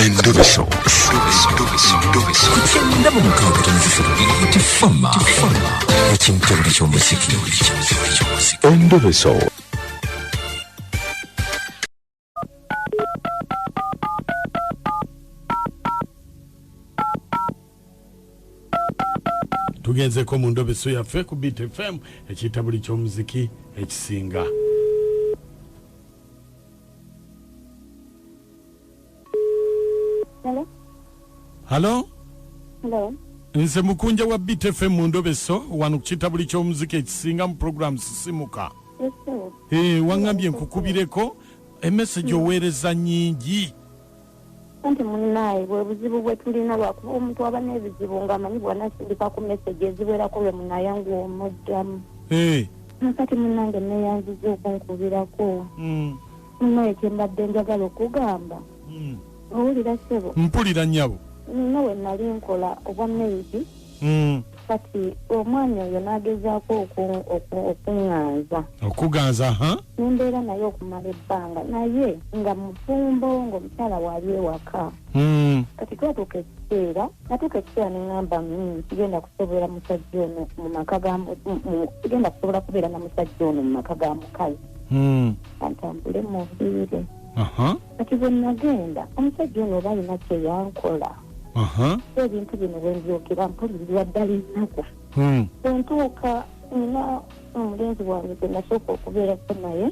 Endobeso. Kugenda mu mukaaga tifama ekintu buli ky'omuziki. Endobeso. Tugezeko mu Ndobeso yaffe ku Beat FM ekiyita buli ky'omuziki ekisinga. Hello? Hello. Nze Mukunja wa Beat FM mu Ndobeso wano ku kiyita buli ky'omuziki ekisinga mu programs Simuka. Yes, wangambye nkukubireko message oweereza nyingi. Anti munaye bwe buzibu bwe tulina lwakuba omuntu aba n'ebizibu ng'amanyi bw'anasindika ku message eziwerako bwe munayangu omuddamu. Nakati munange neeyanziza okunkubirako. Munaye kye mbadde njagala okugamba. Owulira ssebo? Mpulira nnyabo. Nina we nali nkola obwa maidi. Kati omwanya oyo n'agezaako okuŋŋanza. Okuganza, ha? Nembeera naye okumala ebbanga naye nga mufumbo ng'omukyala waali ewaka. Kati twatuuka ekiseera neŋŋamba sigenda kusobola musajja ono mu maka ga sigenda kusobola kubeera na musajja ono mu maka ga mukazi. Antambule muviire. Kati bwe nagenda omusajja ono oba alina kye yankola. Ebintu bino bwe mbyogera mpulirira ddala ennaku. Bwe ntuuka nina omulenzi wange gwe nasooka okubeerako naye.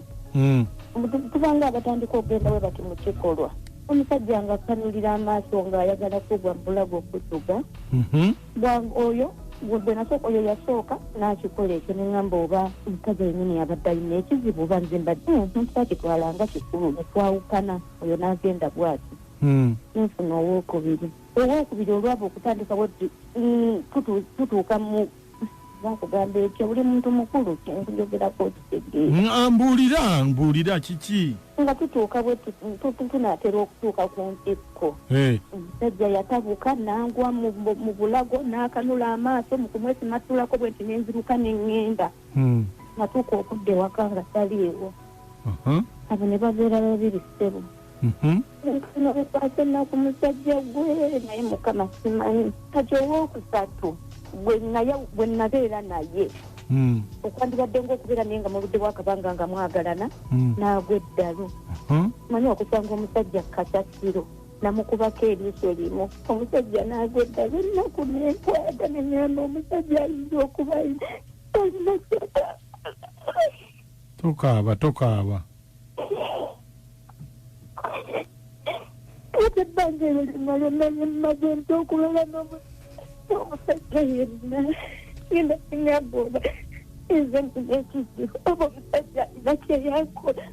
Tubanga abatandika okugenda bwe bati mu kikolwa. Omusajja nga akkanulira amaaso ng'ayagala kugwa mu bulago okutuga. Oyo bwe nasooka oyo yasooka n'akikola ekyo neŋŋamba oba omukazi yennyini yabadde alina ekizibu oba nze mbadde ntakitwala nga kikulu ne twawukana oyo n'agenda bw'ati. Nfuna owookubiri olwaba okutandika bweti tutuuka mu bakugamba ekyo buli muntu mukulu kyenkujogerako kitegeera. Mbuulira kiki? Nga tutuuka bwetu tunaatera okutuuka ku ntikko. Omusajja yatabuka n'angwa mu bulago n'akanula amaaso mu kumwesimatulako bwenti n'enziruka n'eŋŋenda. Natuuka okudda ewaka nga saliiwo. Abo ne babeera babiri ssebo. Nkino bekwasa ennaku musajja gwe naye mukama simanyi. Kati owookusatu bwe nabeera naye okwandibadde ng'okubeera naye nga mu budde bwakabanga nga mwagalana n'agwa Eddalu. Manyi okusanga omusajja kasasiro namukubako eriiso limu omusajja n'agwa Eddalu ennaku nenkwaga neŋŋamba omusajja ayinza okuba alina tokaaba ate ebbanga eryo limala nanye mmaze nti okulala n'omusajja yenna genda siŋŋamba oba nze nfuna ekizibu oba omusajja alina kyeyankola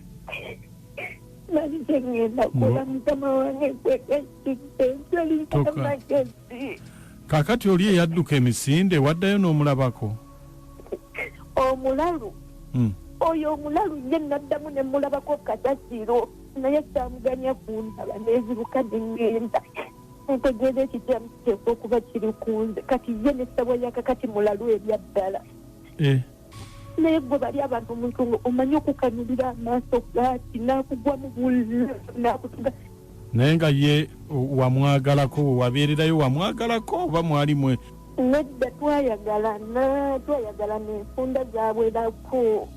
nali kyeŋŋenda kola mukama wange kwekakidde ntolinka amagezi. Kaakati oli eyadduka emisinde waddayo n'omulabako? Omulalu oyo omulalu ye naddamu ne mulabako kasasiro naye kyamuganya kundaba nezibuka neŋŋenda ntegeeza ekijjamu kiteekwa okuba kiri kunze kati ye n'essabwa yakakati mulalu ebya ddala. Naye gwe bali abantu omuntu ngo omanyi okukanulira amaaso gaati n'akugwa mu bulalu n'akutuga. Naye nga ye wamwagalako wabeererayo wamwagalako oba mwali mwe? Nedda twayagalana enfunda zaabwerako.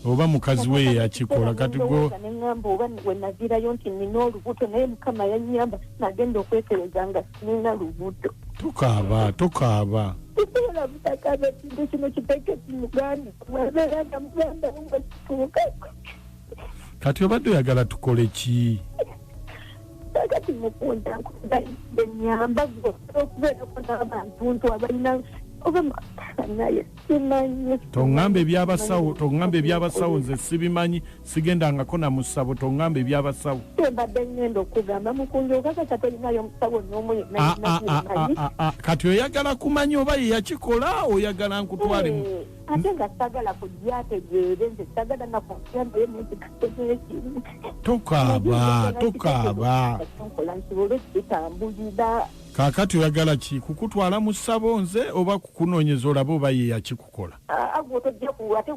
Oba mukazi we yakikola kati go neŋŋamba oba we naviirayo nti nina olubuto naye mukama yannyamba nagenda okwetereza nga sinina lubuto. Tokaaba tusobola butakaaba ekintu kino kiteeke kimuganda mwabeera nga muganda nga kituuka. Kati obadde oyagala tukole ki? Kati Mukunja ennyamba gwe okubeerako n'abantu nti abalina oba naye simanyi. Toŋŋamba ebyabasawo nze sibimanyi sigendangako na musabo toŋŋamba ebyabasawo. Mbadde ngenda okugamba Mukunja okakasa tolinayo musawo n'omu yenna. Kati oyagala kumanya oba ye yakikola oyagala nkutwale mu ate nga sagala kujyategeere nze sagala nakukyambe nekikategeekimu. Tokaaba nkola nsobole kitambulira. Kaakati oyagala ki kukutwala mu ssabo nze oba kukunoonyeza olabe oba ye yakikukola? Agwo tojja kuwa ate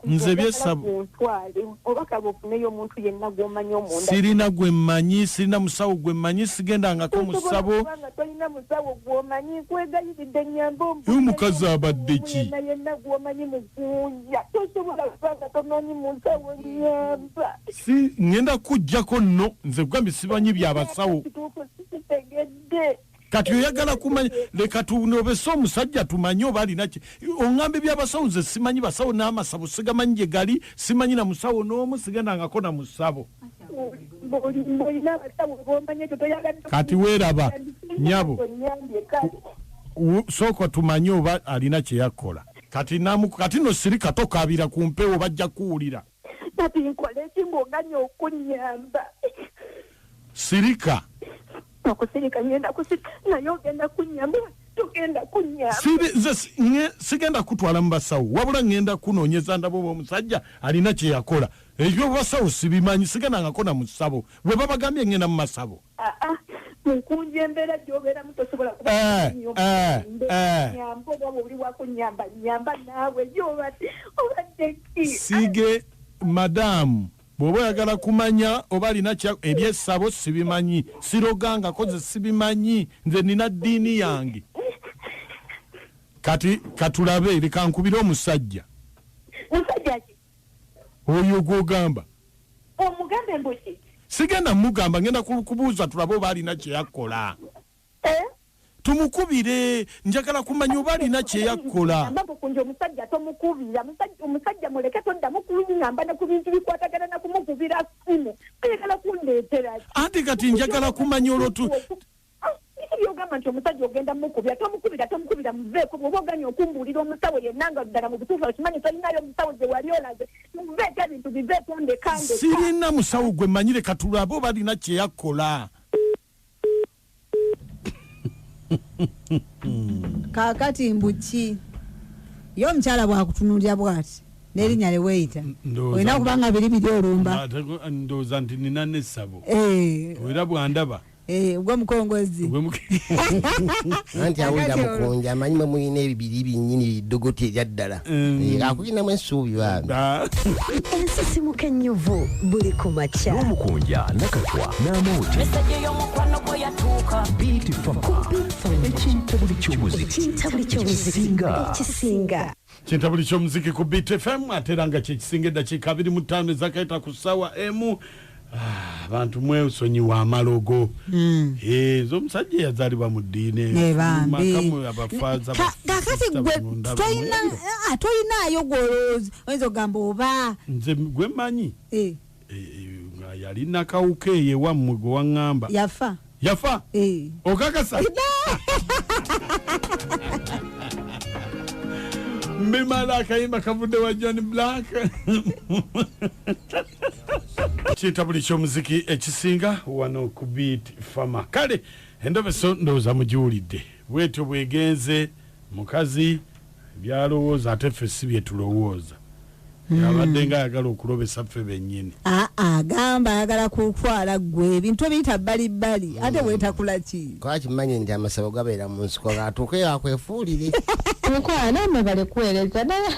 nze byesabo sirina gwe mmanyi sirina musawo gwe mmanyi sigendangako mu ssabo omukazi abadde ki si ngenda kujjako nno nze kugambye simanyi byabasawo kati oyagala kumanya leka tunobese omusajja tumanye oba alina ki oŋŋambe byabasawo nze simanyi basawo n'amasabo sigamanyi gye gali simanyi na musawo n'omu sigendangako na musabo kati weeraba nyabo sooka tumanye oba alina kye yakola kati no sirika tokaabira ku mpewo bajja kuwulira sirika okusirika ngenda kusirika naye ogenda kunyamba tugenda kunyamba sigenda kutwala mu basawo wabula ngenda kunoonyeza ndabo b'omusajja alina kye yakola ebyo basawo sibimanyi sigendangako na musabo bwe babagambye ngenda mu masabo Mukunja embeera gy'obeeramu tosobola kunyamba oba oli wakunyamba nyamba naawe obadde ki sige madamu bw'oba oyagala kumanya oba alina ebyessabo sibimanyi sirogangako ze sibimanyi nze nina ddiini yange kati katulabe leka nkubire omusajja ki oyo gw'ogamba omugambe mbuki sigenda mugamba ngenda kubuuza tulabe oba alina kye yakola tumukubire njagala kumanya oba alina kye yakola Mukunja omusajja tomukubira omusajja muleke toddamu kunyamba ne ku bintu bikwatagana na kumukubira simu ayagala kundeetera anti kati njagala kumanya olwotu byogamba nti omusajja ogenda mukubira tomukubira muveeko bw'oba oganya okumbuulira omusawo yenna nga ddala mu butuufu okimanyi tolinayo omusawo gye wali olaze muveeko ebintu biveeko ndekande sirina musawo gwe mmanyire katulabe oba alina kye yakola kakati mbuki yo omukyala bwakutunuulira bwati n'erinnya lyeweeyita olina kubanga biri olumba ndowooza nti nina n'essabo era bwandaba gwe mukongozi anti awulira Mukunja amanyi mwe mulina ebibiri binnyini biddogoti eryaddala akulinamu essuubi baabi ensisimuka ennyuvu buli ku makya Mukunja nakakwa n'amooti Beat Fama ekintabuli ky'omuziki ekisinga kintabuli ky'omuziki ku Beat FM ate era nga kyekisinga eddakiika 25 ezakayita ku ssaawa emu abantu mwesonyiwa amalogo ezo omusajja yazaalibwa mu ddiini makamu abafaaza kakati gwe toyinaayo gwolowoozi oyinza okugamba oba nze gwe mmanyi nga yali nakawuka eyo ewammwe gwe waŋŋamba yafa okakasa mbimala akayimba kavudde wa John Black kintabuli ky'omuziki ekisinga wano ku Beat Fama kale Endobeso ndowooza mugiwulidde bwetyo bwegenze mukazi byalowooza ate ffe si bye tulowooza abadde nga ayagala okulobesa ffe bennyini gamba ayagala kutwala gwe ebintu ebiyita bbalibbali ate weetakula ki kwakimanyi nti amasabo gabeera mu nsiko atuuke akwefuulire mukwano nammwe balikuweereza naye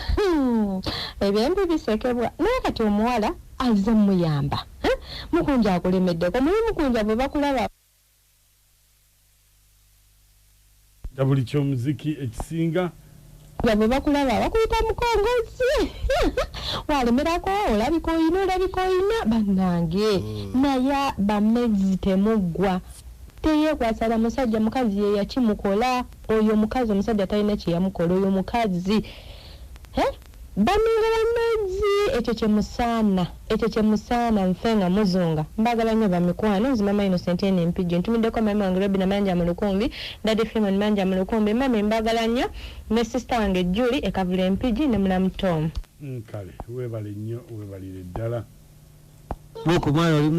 ebyembi bisekebwa naye kati omuwala azze muyamba Mukunja akulemeddeko muli Mukunja bwe bakulaba kintabuli ky'omuziki ekisinga bwe bakulaba bakuyita mukongozi walemerako olabika oyina bannange naye bamezi temuggwa teyeekwasala musajja mukazi ye yakimukola oyo mukazi omusajja talina kye yamukola oyo mukazi bamira bamezi ekyo kyemusaana nfe nga muzunga mbagala nnyo bamikwano nzimama Innocent ene mpijjo ntumiddeko mami wange Robina Manja mu Lukumbi Daddy Freeman Manja mu Lukumbi mami mbagala nnyo ne sister wange Julie ekavula empiji ne mulamu Tom kale weebale nnyo weebalire ddala muku mwana oli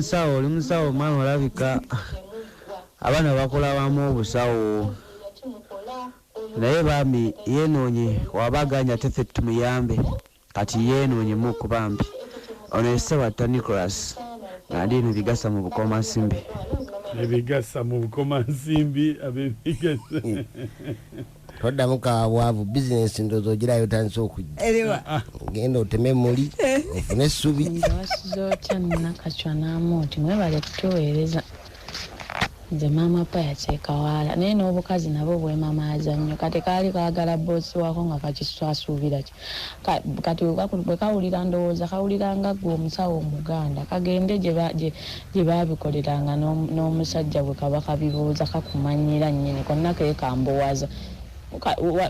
musawo mwana olabika abaana bakola wamu obusawo naye bambi yenoonye wabaganya teffe tumuyambe kati yenoonye muku bambi ono essewatta Nicholas ng'andi eno bigasa mu bukomansimbi ebigasa mu bukomansimbi abebigasa todda mukabwavu business ndozo ogirayo tandise okujja genda oteme muli ofune essubi wasizootya Nakachwa n'amooti mwebale kutuweereza nze maama pa yateeka waala naye n'obukazi nabo bwemamaaza nnyo kati kaali kaagala boosi wako nga kakisuubira ki kati bwe kawulira ndowooza kawuliranga gwe omusawo omuganda kagende gye baabikoleranga n'omusajja bwe kaba kabibuuza kakumanyira nnyini konna keekambuwaza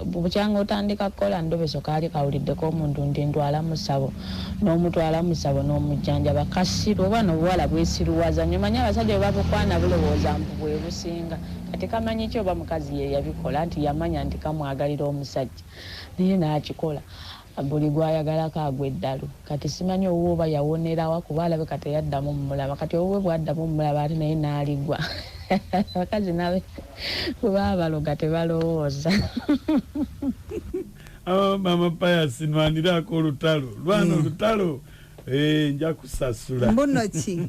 bukyanga otandika kukola Ndobeso kaali kawuliddeko omuntu nti ntwala musabo n'omutwala musabo n'omujjanjaba kasiru oba n'obuwala bwesiruwaza nnyo manyi abasajja bwe babukwana bulowooza mbu bwe businga kati kamanyi ki oba mukazi ye yabikola nti yamanya nti kamwagalira omusajja naye n'akikola buli gwayagalako agwa Eddalu kati simanyi owuba yawonerawa kuba alabika teyaddamu mumulaba kati owuwe bwaddamu mumulaba ate naye n'aligwa abakazi nabe kuba baloga tebalowooza mama Pius nwanirako olutalo lwana olutalo nja kusasula mbuno ki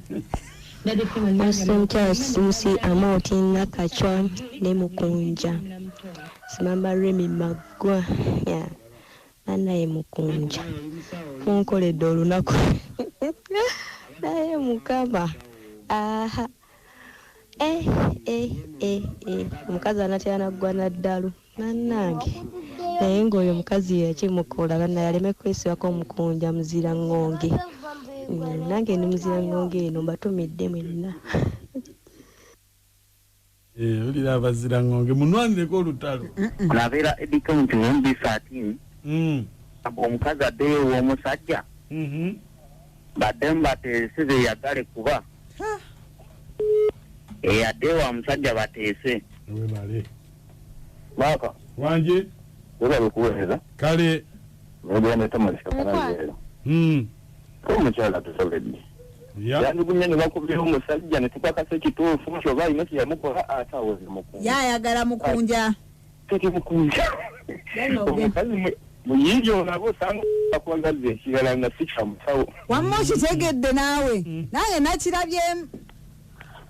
Musajja Susi Amooti Nakachwa ne Mukunja simama Remi Magwa ya naye Mukunja munkoledde olunaku naye mukama aha omukazi anatera naggwa n'Eddalu nannange naye ng'oyo omukazi yakimukola naye aleme kwesibako Mukunja muzira ngonge nange ndi muzira ngonge eno mbatumidde mwenna olira abazira ngonge munwanireko olutalo olabeera edika nti wombisa 13 omukazi addeyo w'omusajja badde mbateese beyagale kuba adde wa musajja bateese webale Maka wanje webale kuweereza kale webale tamalisa kanaleero omukyala tusobedde yandigunye ne bakubira omusajja ne tupakasa ekituufu kyoba alina kyeyamukola ate awoze Mukunja yayagala Mukunja teti Mukunja omukazi muyingi onabo osanga akwagaze ekirala nga si kyamusawo wamma okitegedde naawe nange nakirabyemu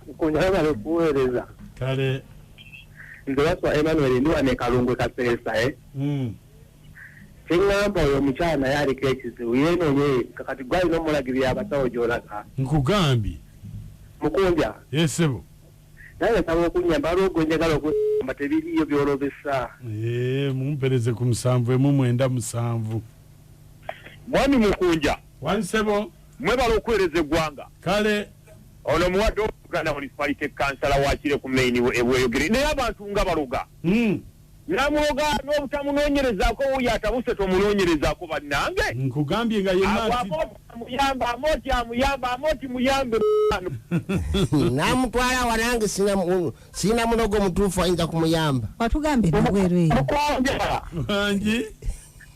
Mukunja webale kuweereza kale nze baswa Emmanuel ndi wane Kalungwe Kaseesa Singamba oyo mukyala naye aliko ekizibu yeenonye kakati gwalina omulagirira abasawo gy'olaga nkugambye Mukunja yesebo naye nsaba okunyamba alwo njagala okugamba tebiriyo byolobesa mumpereze ku 7 mwami Mukunja wansebo mwebala okuweereza eggwanga kale ono muwadde Uganda municipality kansala wakire ku main ebweyogere naye abantu nga baloga namuloga n'obutamunoonyerezaako wuyo atabuse tomunoonyerezaako bannange nkugambye nga amoti muyambe namutwala wanange sina mulogo mutuufu ayinza kumuyamba watugambe nabweru wangi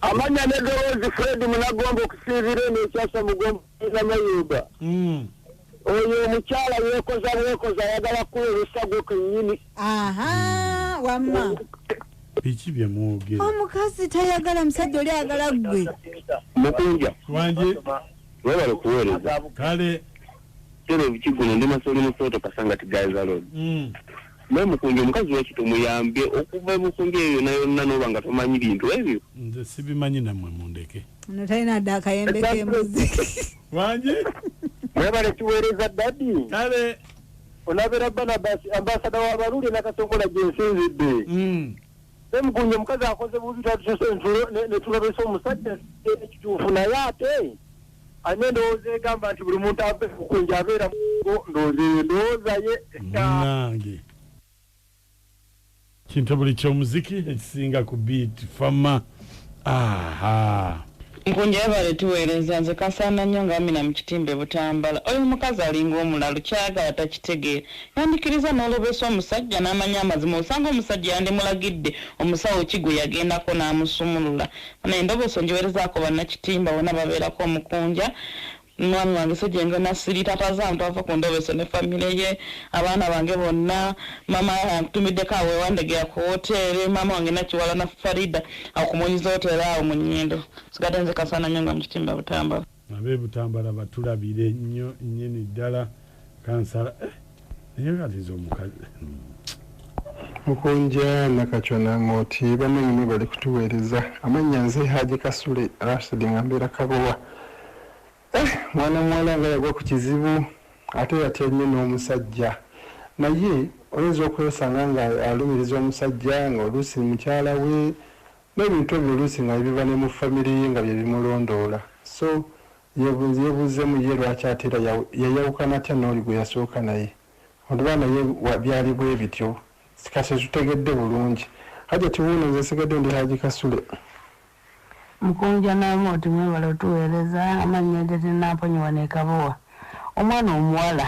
amanya nedowoozi Fred Munagomba okusiibira eno ekyasa Mugomba namayuba oyo omukyala yeekoza ayagala kuweeresa gwe kennyini wamma biki bye mwogera omukazi tayagala musajja oli ayagala ggwe Mukunja wanje webale kuweereza kale kere bikiguno ndi masoli musooto kasanga tigaza load naye Mukunja omukazi wekito muyambye okuva Mukunja eyo nayonna noba nga tomanyi bintu ebyo nze sibimanyi nammwe mundeke ono talina dda akayembe k'embuzi wanje webale tuweereza dadi kale onabeera Barnabas ambasada w'abaluli nakasongola gyensinzidde Mukunja omukazi akoze bubi netulabesa omusajja ekituufu naye ate alina endowooza egamba nti buli muntu ave Mukunja abeera ndowooza ye nange kintu buli ky'omuziki ekisinga ku beat fama Mukunja yebale tuweereza nze kasaana nnyo nga Amina mu kitimbe Butambala oyo omukazi alinga omulalo kyayagala takitegeera yandikiriza n'olobesa omusajja n'amanya amazima osanga omusajja yandimulagidde omusawo kigwe yagendako n'amusumulula naye Endobeso njiweerezaako bannakitimba bonna babeerako Mukunja mwami wange sejjenga nasiri tataza mtu ava ku Endobeso ne family ye abaana bange bonna mama tumideko awe wandegera ku hotel mama wange nakiwala na Farida akumonyiza hotel awo mu Nnyendo sigadenze kasana nyonga mu kitimba Butambala abe Butambala batulabire nnyo nnyini ddala kansala naye katizo omukazi Mukunja nakachona moti bamenye bali kutuweereza amanya nze Haji Kasule Rashid ngambira kabowa mwana mwala nga yagwa ku kizibu ate yatyenye n'omusajja naye oyinza okwesanga nga alumiriza omusajja nga oluusi mukyala we n'ebintu ebyo oluusi nga biva ne mu famire ye nga bye bimulondoola so yebuuzemu ye lwaki ate era yayawukana atya n'oli gwe yasooka naye oba naye byali bwe bityo kase tutegedde bulungi haja tuwuno nze sigadde ndi Haji Kasule Mukunja n'amoti mwebala otuweereza amanya gye tennaponyiwa ne kabowa omwana omuwala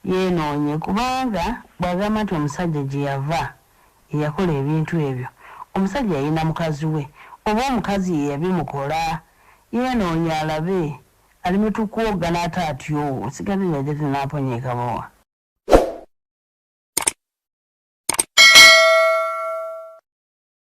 yeenoonye kubanga bw'agamba nti omusajja gye yava yakola ebintu ebyo omusajja yalina mukazi we oba omukazi ye yabimukola yeenoonye alabe alimutukwoga n'ate atyo sigadde yagye tennaponya e kabowa